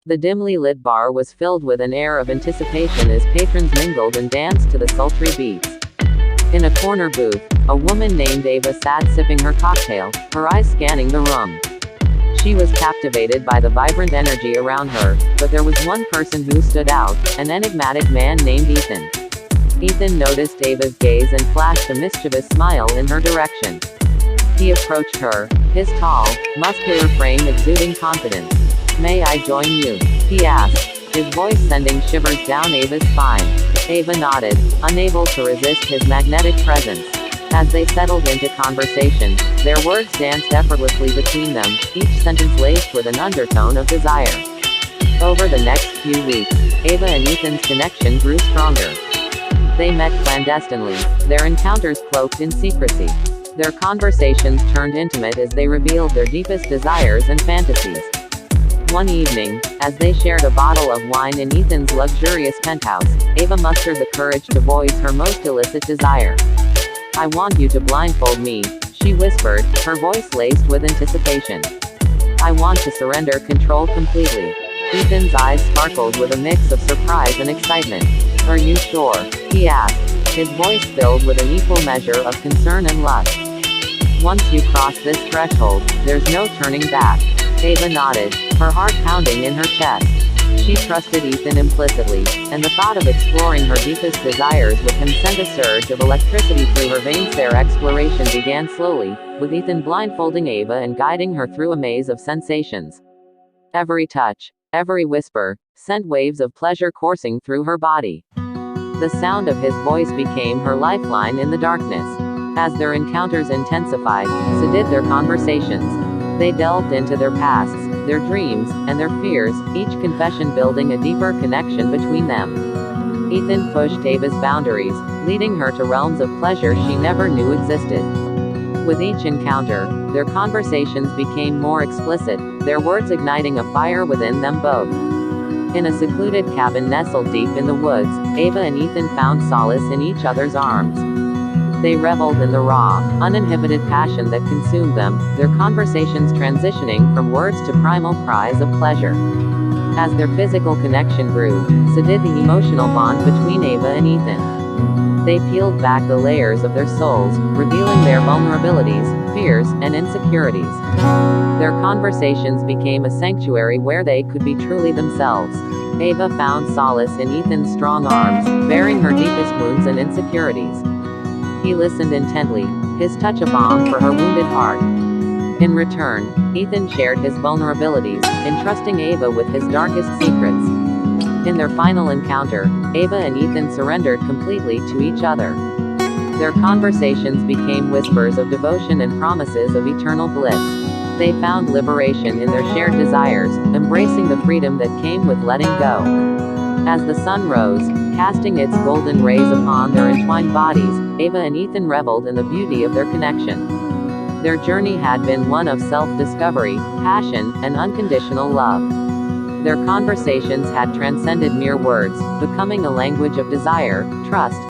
The dimly lit bar was filled with an air of anticipation as patrons mingled and danced to the sultry beats. In a corner booth, a woman named Ava sat sipping her cocktail, her eyes scanning the room. She was captivated by the vibrant energy around her, but there was one person who stood out, an enigmatic man named Ethan. Ethan noticed Ava's gaze and flashed a mischievous smile in her direction. He approached her, his tall, muscular frame exuding confidence. "May I join you?" he asked, his voice sending shivers down Ava's spine. Ava nodded, unable to resist his magnetic presence. As they settled into conversation, their words danced effortlessly between them, each sentence laced with an undertone of desire. Over the next few weeks, Ava and Ethan's connection grew stronger. They met clandestinely, their encounters cloaked in secrecy. Their conversations turned intimate as they revealed their deepest desires and fantasies. One evening, as they shared a bottle of wine in Ethan's luxurious penthouse, Ava mustered the courage to voice her most illicit desire. "I want you to blindfold me," she whispered, her voice laced with anticipation. "I want to surrender control completely." Ethan's eyes sparkled with a mix of surprise and excitement. "Are you sure?" he asked, his voice filled with an equal measure of concern and lust. "Once you cross this threshold, there's no turning back." Ava nodded, her heart pounding in her chest. She trusted Ethan implicitly, and the thought of exploring her deepest desires with him sent a surge of electricity through her veins. Their exploration began slowly, with Ethan blindfolding Ava and guiding her through a maze of sensations. Every touch, every whisper, sent waves of pleasure coursing through her body. The sound of his voice became her lifeline in the darkness. As their encounters intensified, so did their conversations. They delved into their pasts, their dreams, and their fears, each confession building a deeper connection between them. Ethan pushed Ava's boundaries, leading her to realms of pleasure she never knew existed. With each encounter, their conversations became more explicit, their words igniting a fire within them both. In a secluded cabin nestled deep in the woods, Ava and Ethan found solace in each other's arms. They reveled in the raw, uninhibited passion that consumed them, their conversations transitioning from words to primal cries of pleasure. As their physical connection grew, so did the emotional bond between Ava and Ethan. They peeled back the layers of their souls, revealing their vulnerabilities, fears, and insecurities. Their conversations became a sanctuary where they could be truly themselves. Ava found solace in Ethan's strong arms, bearing her deepest wounds and insecurities. He listened intently, his touch a balm for her wounded heart. In return, Ethan shared his vulnerabilities, entrusting Ava with his darkest secrets. In their final encounter, Ava and Ethan surrendered completely to each other. Their conversations became whispers of devotion and promises of eternal bliss. They found liberation in their shared desires, embracing the freedom that came with letting go. As the sun rose, casting its golden rays upon their entwined bodies, Ava and Ethan reveled in the beauty of their connection. Their journey had been one of self-discovery, passion, and unconditional love. Their conversations had transcended mere words, becoming a language of desire, trust,